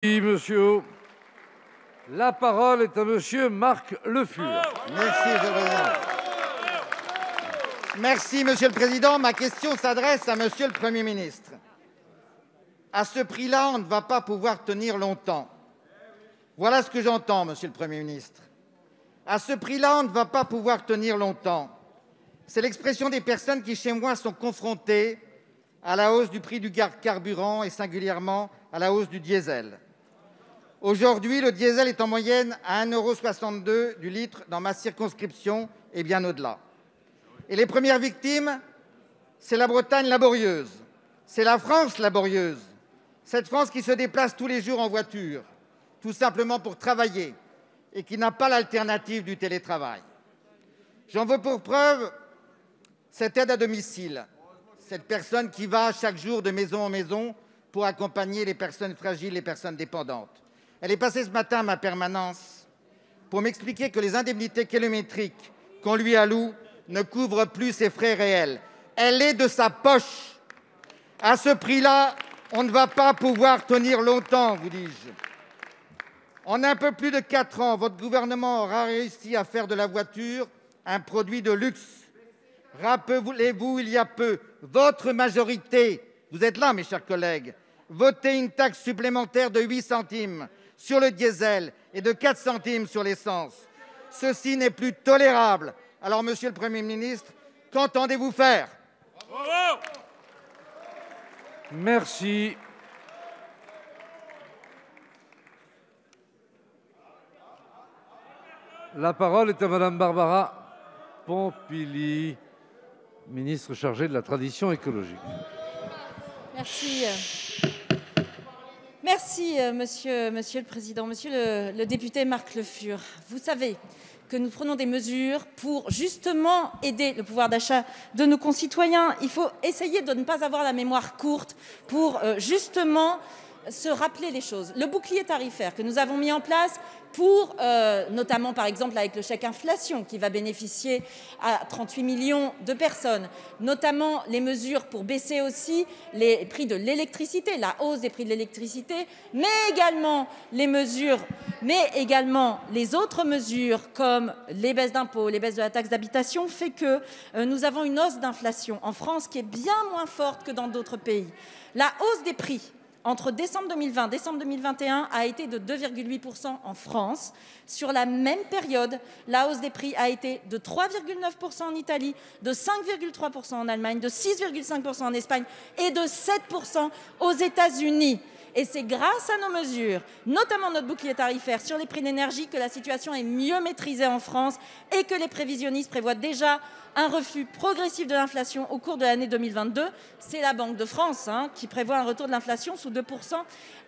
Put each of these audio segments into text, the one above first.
Merci, monsieur. La parole est à monsieur Marc Le Fur. Merci, monsieur le président. Merci, monsieur le président. Ma question s'adresse à monsieur le Premier ministre. À ce prix-là, on ne va pas pouvoir tenir longtemps. Voilà ce que j'entends, monsieur le Premier ministre. À ce prix-là, on ne va pas pouvoir tenir longtemps. C'est l'expression des personnes qui, chez moi, sont confrontées à la hausse du prix du carburant et singulièrement à la hausse du diesel. Aujourd'hui, le diesel est en moyenne à 1,62 € du litre dans ma circonscription et bien au-delà. Et les premières victimes, c'est la Bretagne laborieuse, c'est la France laborieuse, cette France qui se déplace tous les jours en voiture, tout simplement pour travailler et qui n'a pas l'alternative du télétravail. J'en veux pour preuve cette aide à domicile, cette personne qui va chaque jour de maison en maison pour accompagner les personnes fragiles, les personnes dépendantes. Elle est passée ce matin à ma permanence pour m'expliquer que les indemnités kilométriques qu'on lui alloue ne couvrent plus ses frais réels. Elle est de sa poche. À ce prix-là, on ne va pas pouvoir tenir longtemps, vous dis-je. En un peu plus de 4 ans, votre gouvernement aura réussi à faire de la voiture un produit de luxe. Rappelez-vous, il y a peu, votre majorité, vous êtes là mes chers collègues, votait une taxe supplémentaire de 8 centimes sur le diesel et de 4 centimes sur l'essence. Ceci n'est plus tolérable. Alors, monsieur le Premier ministre, qu'entendez-vous faire ? Merci. La parole est à madame Barbara Pompili, ministre chargée de la transition écologique. Merci. Merci, monsieur le président. Monsieur le député Marc Le Fur, vous savez que nous prenons des mesures pour justement aider le pouvoir d'achat de nos concitoyens. Il faut essayer de ne pas avoir la mémoire courte pour justement se rappeler les choses. Le bouclier tarifaire que nous avons mis en place pour, notamment par exemple avec le chèque inflation qui va bénéficier à 38 millions de personnes, notamment les mesures pour baisser aussi les prix de l'électricité, la hausse des prix de l'électricité, mais également les autres mesures comme les baisses d'impôts, les baisses de la taxe d'habitation, fait que nous avons une hausse d'inflation en France qui est bien moins forte que dans d'autres pays. La hausse des prix entre décembre 2020 et décembre 2021 a été de 2,8% en France. Sur la même période, la hausse des prix a été de 3,9% en Italie, de 5,3% en Allemagne, de 6,5% en Espagne et de 7% aux États-Unis. Et c'est grâce à nos mesures, notamment notre bouclier tarifaire sur les prix d'énergie, que la situation est mieux maîtrisée en France et que les prévisionnistes prévoient déjà un reflux progressif de l'inflation au cours de l'année 2022. C'est la Banque de France qui prévoit un retour de l'inflation sous 2%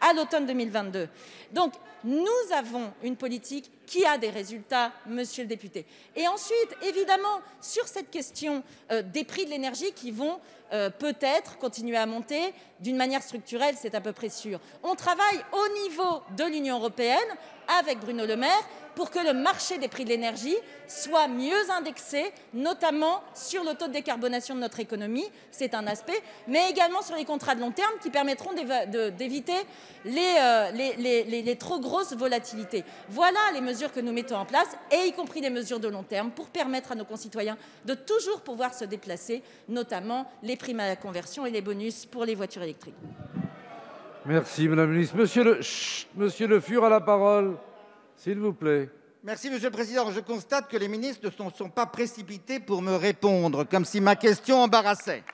à l'automne 2022. Donc, nous avons une politique qui a des résultats, monsieur le député. Et ensuite, évidemment, sur cette question des prix de l'énergie qui vont peut-être continuer à monter d'une manière structurelle, c'est à peu près sûr. On travaille au niveau de l'Union européenne avec Bruno Le Maire pour que le marché des prix de l'énergie soit mieux indexé, notamment sur le taux de décarbonation de notre économie, c'est un aspect, mais également sur les contrats de long terme qui permettront d'éviter les trop grosses volatilités. Voilà les mesures que nous mettons en place, et y compris des mesures de long terme pour permettre à nos concitoyens de toujours pouvoir se déplacer, notamment les primes à la conversion et les bonus pour les voitures électriques. Merci, madame la ministre. Monsieur Le Fur a la parole, s'il vous plaît. Merci, monsieur le président. Je constate que les ministres ne sont pas précipités pour me répondre, comme si ma question embarrassait.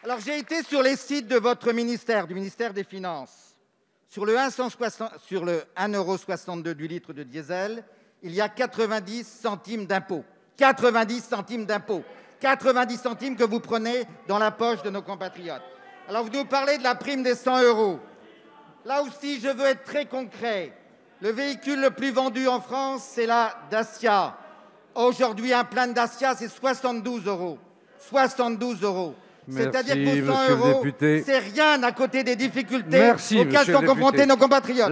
Alors, j'ai été sur les sites de votre ministère, du ministère des Finances. Sur le 1,62 € du litre de diesel, il y a 90 centimes d'impôt. 90 centimes d'impôt. 90 centimes que vous prenez dans la poche de nos compatriotes. Alors, vous nous parlez de la prime des 100 €. Là aussi, je veux être très concret. Le véhicule le plus vendu en France, c'est la Dacia. Aujourd'hui, un plein de Dacia, c'est 72 €. 72 €. C'est-à-dire que pour 100 €, c'est rien à côté des difficultés auxquelles sont confrontés nos compatriotes.